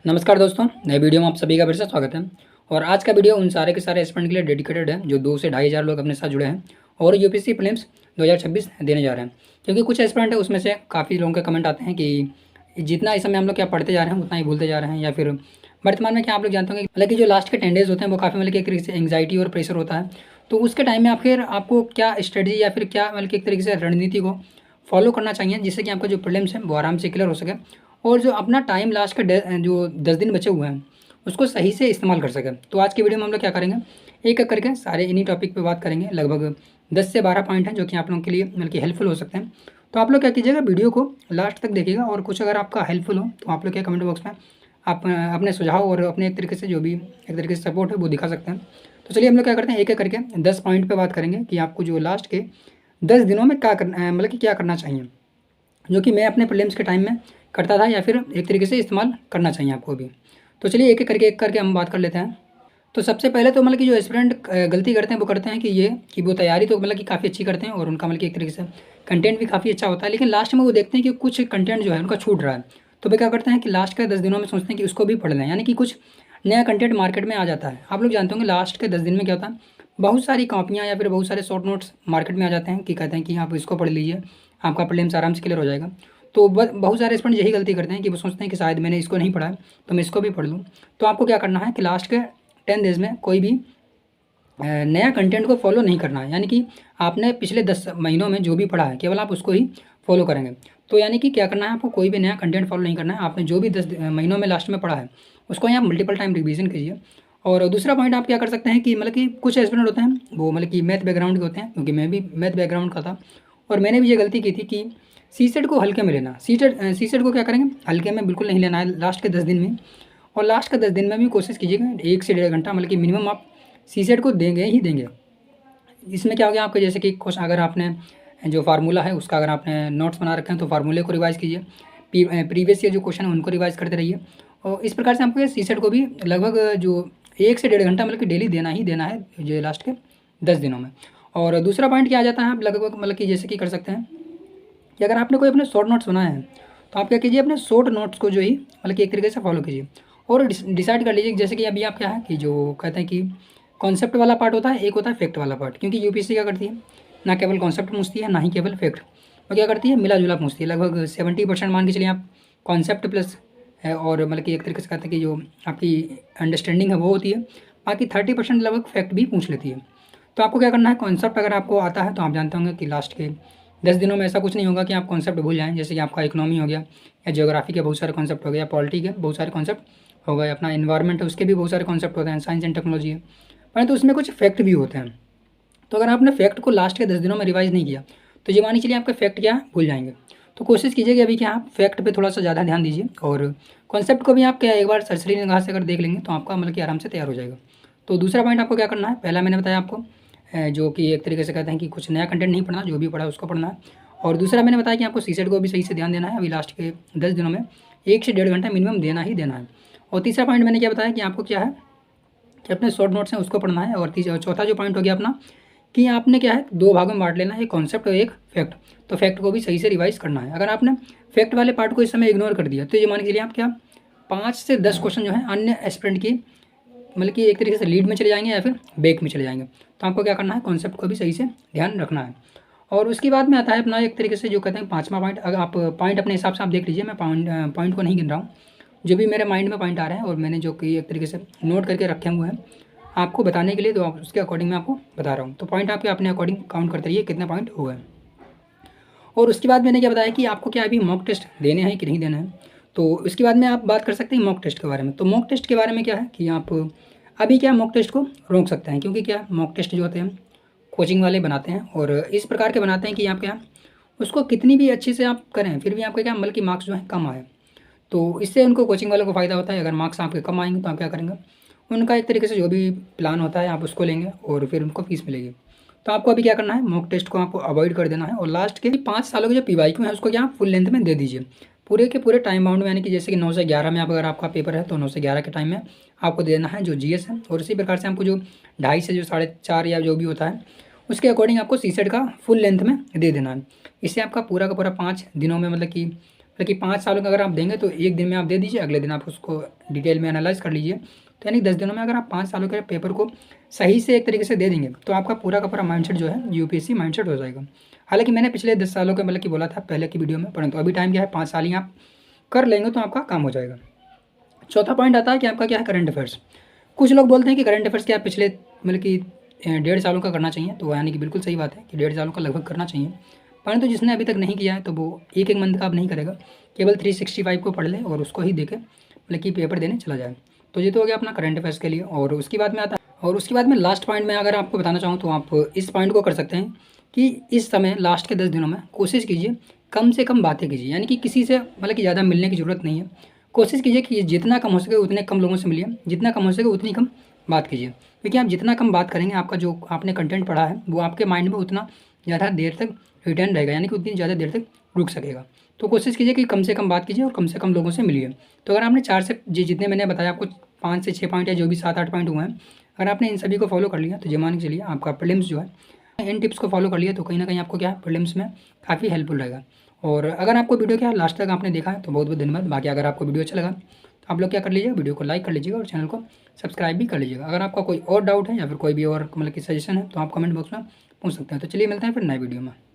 नमस्कार दोस्तों, नए वीडियो में आप सभी का फिर से स्वागत है। और आज का वीडियो उन सारे के सारे एस्पिरेंट के लिए डेडिकेटेड है जो 2 से ढाई हज़ार लोग अपने साथ जुड़े हैं और यूपीएससी प्रीलिम्स 2026 देने जा रहे हैं। क्योंकि कुछ एस्पिरेंट है उसमें से काफ़ी लोगों के कमेंट आते हैं कि जितना इस समय हम लोग क्या पढ़ते जा रहे हैं उतना ही भूलते जा रहे हैं, या फिर वर्तमान में क्या आप लोग जानते होंगे मतलब कि जो लास्ट के 10 डेज़ होते हैं वो काफ़ी मतलब कि एक तरीके से एंग्जाइटी और प्रेशर होता है। तो उसके टाइम में आपको क्या स्ट्रेटजी या फिर क्या मतलब कि एक तरीके से रणनीति को फॉलो करना चाहिए जिससे कि आपका जो प्रीलिम्स है वो आराम से क्लियर हो सके और जो अपना टाइम लास्ट का जो 10 दिन बचे हुए हैं उसको सही से इस्तेमाल कर सकें। तो आज की वीडियो में हम लोग क्या करेंगे, एक एक करके सारे इन्हीं टॉपिक पे बात करेंगे। लगभग 10 से 12 पॉइंट हैं जो कि आप लोगों के लिए मतलब कि हेल्पफुल हो सकते हैं। तो आप लोग क्या कीजिएगा, वीडियो को लास्ट तक देखिएगा और कुछ अगर आपका हेल्पफुल हो तो आप लोग क्या कमेंट बॉक्स में आप अपने सुझाव और अपने एक तरीके से जो भी एक तरीके से सपोर्ट है वो दिखा सकते हैं। तो चलिए हम लोग क्या करते हैं, एक एक करके 10 पॉइंट पे बात करेंगे कि आपको जो लास्ट के 10 दिनों में क्या करना मतलब कि क्या करना चाहिए, जो कि मैं अपने प्रीलिम्स के टाइम में करता था या फिर एक तरीके से इस्तेमाल करना चाहिए आपको भी। तो चलिए एक करके हम बात कर लेते हैं। तो सबसे पहले तो मतलब कि जो एस्पिरेंट गलती करते हैं वो करते हैं कि ये कि वो तैयारी तो मतलब कि काफ़ी अच्छी करते हैं और उनका मतलब कि एक तरीके से कंटेंट भी काफ़ी अच्छा होता है, लेकिन लास्ट में वो देखते हैं कि कुछ कंटेंट जो है उनका छूट रहा है। तो वे क्या करते हैं कि लास्ट के 10 दिनों में सोचते हैं कि उसको भी पढ़ लें, यानी कि कुछ नया कंटेंट मार्केट में आ जाता है। आप लोग जानते होंगे लास्ट के 10 दिन में क्या होता है, बहुत सारी कॉपियाँ या फिर बहुत सारे शॉर्ट नोट्स मार्केट में आ जाते हैं कि कहते हैं कि आप इसको पढ़ लीजिए, आपका प्रीलिम्स आराम से क्लियर हो जाएगा। तो बहुत सारे स्टूडेंट यही गलती करते हैं कि वो सोचते हैं कि शायद मैंने इसको नहीं पढ़ा है तो मैं इसको भी पढ़ लूँ। तो आपको क्या करना है कि लास्ट के 10 डेज़ में कोई भी नया कंटेंट को फॉलो नहीं करना है, यानी कि आपने पिछले 10 महीनों में जो भी पढ़ा है केवल आप उसको ही फॉलो करेंगे। तो यानी कि क्या करना है, आपको कोई भी नया कंटेंट फॉलो नहीं करना है। आपने जो भी 10 महीनों में लास्ट में पढ़ा है उसको ही आप मल्टीपल टाइम रिवीजन कीजिए। और दूसरा पॉइंट आप क्या कर सकते हैं कि मतलब कि कुछ एस्पिरेंट होते हैं वो मतलब कि मैथ बैकग्राउंड के होते हैं, क्योंकि मैं भी मैथ बैकग्राउंड का था और मैंने भी ये गलती की थी कि सीसेट को हल्के में लेना। सीसेट को क्या करेंगे, हल्के में बिल्कुल नहीं लेना है लास्ट के 10 दिन में। और लास्ट के 10 दिन में भी कोशिश कीजिएगा 1 से 1.5 घंटा मतलब कि मिनिमम आप सीसेट को देंगे ही देंगे। इसमें क्या हो गया आपके, जैसे कि कुछ अगर आपने जो फार्मूला है उसका अगर आपने नोट्स बना रखे हैं तो फार्मूले को रिवाइज़ कीजिए, प्रीवियस ईयर जो क्वेश्चन है उनको रिवाइज़ करते रहिए। और इस प्रकार से आपको ये सीसेट को भी लगभग जो 1 से 1.5 घंटा मतलब कि डेली देना ही देना है जो लास्ट के 10 दिनों में। और दूसरा पॉइंट क्या आ जाता है, आप लगभग मतलब कि जैसे कि कर सकते हैं कि अगर आपने कोई अपने शॉर्ट नोट्स बनाए हैं तो आप क्या कीजिए, अपने शॉर्ट नोट्स को जो ही मतलब कि एक तरीके से फॉलो कीजिए और डिसाइड कर लीजिए। जैसे कि अभी आप क्या है कि जो कहते हैं कि कॉन्सेप्ट वाला पार्ट होता है, एक होता है फैक्ट वाला पार्ट। क्योंकि यूपीएससी क्या करती है, ना केवल कॉन्सेप्ट पूछती है ना ही केवल फैक्ट, वो क्या करती है मिला जुला पूछती है। लगभग 70% मान के चलिए आप कॉन्सेप्ट प्लस है और मतलब कि एक तरीके से कहते हैं कि जो आपकी अंडरस्टैंडिंग है वो होती है, बाकी 30% लगभग फैक्ट भी पूछ लेती है। तो आपको क्या करना है, कॉन्सेप्ट अगर आपको आता है तो आप जानते होंगे कि लास्ट के 10 दिनों में ऐसा कुछ नहीं होगा कि आप कॉन्सेप्ट भूल जाएँ। जैसे कि आपका इकोनॉमी हो गया या ज्योग्राफी के बहुत सारे कॉन्सेप्ट हो गए या पॉलिटी के बहुत सारे कॉन्सेप्ट हो गए, अपना एनवायरनमेंट है उसके भी बहुत सारे कॉन्सेप्ट होते हैं, साइंस एंड टेक्नोलॉजी है, परंतु उसमें कुछ फैक्ट भी होते हैं। तो अगर आपने फैक्ट को लास्ट के 10 दिनों में रिवाइज़ नहीं किया तो ये मानिए चलिए आपके फैक्ट क्या है, भूल जाएंगे। तो कोशिश कीजिए कि अभी क्या आप फैक्ट पे थोड़ा सा ज़्यादा ध्यान दीजिए और कॉन्सेप्ट को भी आप क्या एक बार सरसरी निगाह से अगर देख लेंगे तो आपका मतलब कि आराम से तैयार हो जाएगा। तो दूसरा पॉइंट आपको क्या करना है, पहला मैंने बताया आपको जो कि एक तरीके से कहते हैं कि कुछ नया कंटेंट नहीं पढ़ना, जो भी पढ़ा उसको पढ़ना है। और दूसरा मैंने बताया कि आपको सीसेट को भी सही से ध्यान देना है। अभी लास्ट के 10 दिनों में 1 से 1.5 घंटा मिनिमम देना ही देना है। और तीसरा पॉइंट मैंने क्या बताया कि आपको क्या है कि अपने शॉर्ट नोट्स हैं उसको पढ़ना है। और चौथा जो पॉइंट हो गया अपना कि आपने क्या है 2 भागों में बांट लेना है, एक कॉन्सेप्ट और एक फैक्ट। तो फैक्ट को भी सही से रिवाइज करना है। अगर आपने फैक्ट वाले पार्ट को इस समय इग्नोर कर दिया तो ये मान के चलिए आप क्या 5 से 10 क्वेश्चन जो है अन्य एस्पिरेंट की मतलब कि एक तरीके से लीड में चले जाएंगे या फिर बैक में चले जाएंगे। तो आपको क्या करना है, कॉन्सेप्ट को भी सही से ध्यान रखना है। और उसके बाद में आता है अपना एक तरीके से जो कहते हैं 5वां पॉइंट। अगर आप पॉइंट अपने हिसाब से आप देख लीजिए, मैं पॉइंट को नहीं गिन रहा हूँ, जो भी मेरे माइंड में पॉइंट आ रहे हैं और मैंने जो कि एक तरीके से नोट करके रखे हुए हैं आपको बताने के लिए, तो आप उसके अकॉर्डिंग मैं आपको बता रहा हूँ। तो पॉइंट आपके अपने अकॉर्डिंग काउंट करते रहिए कितने पॉइंट हुए हैं। और उसके बाद मैंने क्या बताया कि आपको क्या अभी मॉक टेस्ट देने हैं कि नहीं देना है। तो इसके बाद में आप बात कर सकते हैं मॉक टेस्ट के बारे में। तो मॉक टेस्ट के बारे में क्या है कि आप अभी क्या मॉक टेस्ट को रोक सकते हैं, क्योंकि क्या मॉक टेस्ट जो होते हैं कोचिंग वाले बनाते हैं और इस प्रकार के बनाते हैं कि आप क्या उसको कितनी भी अच्छे से आप करें फिर भी आपका क्या मतलब कि मार्क्स जो है कम आए। तो इससे उनको कोचिंग वालों को फ़ायदा होता है। अगर मार्क्स आपके कम आएंगे तो आप क्या करेंगे, उनका एक तरीके से जो भी प्लान होता है आप उसको लेंगे और फिर उनको फीस मिलेगी। तो आपको अभी क्या करना है, मॉक टेस्ट को आपको अवॉइड कर देना है और लास्ट के 5 सालों के जो पीवाईक्यू है उसको क्या फुल लेंथ में दे दीजिए, पूरे के पूरे टाइम बाउंड में। यानी कि जैसे कि 9 से 11 में आप अगर आपका पेपर है तो 9 से 11 के टाइम में आपको देना है जो जीएस है। और इसी प्रकार से आपको जो 2.5 से जो 4.5 या जो भी होता है उसके अकॉर्डिंग आपको सीसेट का फुल लेंथ में दे देना है। इससे आपका पूरा का पूरा 5 दिनों में मतलब कि मतलब कि 5 सालों का अगर आप देंगे तो एक दिन में आप दे दीजिए, अगले दिन आप उसको डिटेल में एनालाइज़ कर लीजिए। तो यानी 10 दिनों में अगर आप 5 सालों के पेपर को सही से एक तरीके से दे देंगे तो आपका पूरा का पूरा माइंडसेट जो है यूपीएससी माइंडसेट हो जाएगा। हालाँकि मैंने पिछले 10 सालों का मतलब कि बोला था पहले की वीडियो में, परंतु अभी टाइम क्या है 5 साल ही आप कर लेंगे तो आपका काम हो जाएगा। चौथा पॉइंट आता है कि आपका क्या है करंट अफेयर्स। कुछ लोग बोलते हैं कि करंट अफेयर्स क्या पिछले मतलब कि 1.5 सालों का करना चाहिए, तो यानी कि बिल्कुल सही बात है कि 1.5 सालों का लगभग करना चाहिए। परंतु जिसने अभी तक नहीं किया है तो वो एक मंथ का अब नहीं करेगा, केवल 365 को पढ़ ले और उसको ही देखे मतलब कि पेपर देने चला जाए। तो ये तो हो गया अपना करंट अफेयर्स के लिए। और उसके बाद में आता है, और उसके बाद में लास्ट पॉइंट में अगर आपको बताना चाहूँ तो आप इस पॉइंट को कर सकते हैं कि इस समय लास्ट के 10 दिनों में कोशिश कीजिए कम से कम बातें कीजिए, यानी कि किसी से मतलब कि ज़्यादा मिलने की ज़रूरत नहीं है। कोशिश कीजिए कि जितना कम हो सके उतने कम लोगों से मिलिए, जितना कम हो सके उतनी कम बात कीजिए, क्योंकि आप जितना कम बात करेंगे आपका जो आपने कंटेंट पढ़ा है वो आपके माइंड में उतना ज़्यादा देर तक रिटर्न रहेगा, यानी कि उतनी ज़्यादा देर तक रुक सकेगा। तो कोशिश कीजिए कि कम से कम बात कीजिए और कम से कम लोगों से मिलिए। तो अगर आपने 4 से जितने मैंने बताया आपको 5 से 6 पॉइंट या जो भी 7-8 पॉइंट हुए हैं, अगर आपने इन सभी को फॉलो कर लिया तो ये मान के चलिए आपका प्रीलिम्स जो है इन टिप्स को फॉलो कर लिया तो कहीं ना कहीं आपको क्या है प्रीलिम्स में काफ़ी हेल्पफुल रहेगा। और अगर आपको वीडियो क्या है लास्ट तक आपने देखा है तो बहुत बहुत धन्यवाद। बाकी अगर आपको वीडियो अच्छा लगा तो आप लोग क्या कर लीजिएगा, वीडियो को लाइक कर लीजिएगा और चैनल को सब्सक्राइब भी कर लीजिएगा। अगर आपका कोई और डाउट है या फिर कोई भी और मतलब कि सजेशन है तो आप कमेंट बॉक्स में पूछ सकते हैं। तो चलिए मिलते हैं फिर नए वीडियो में।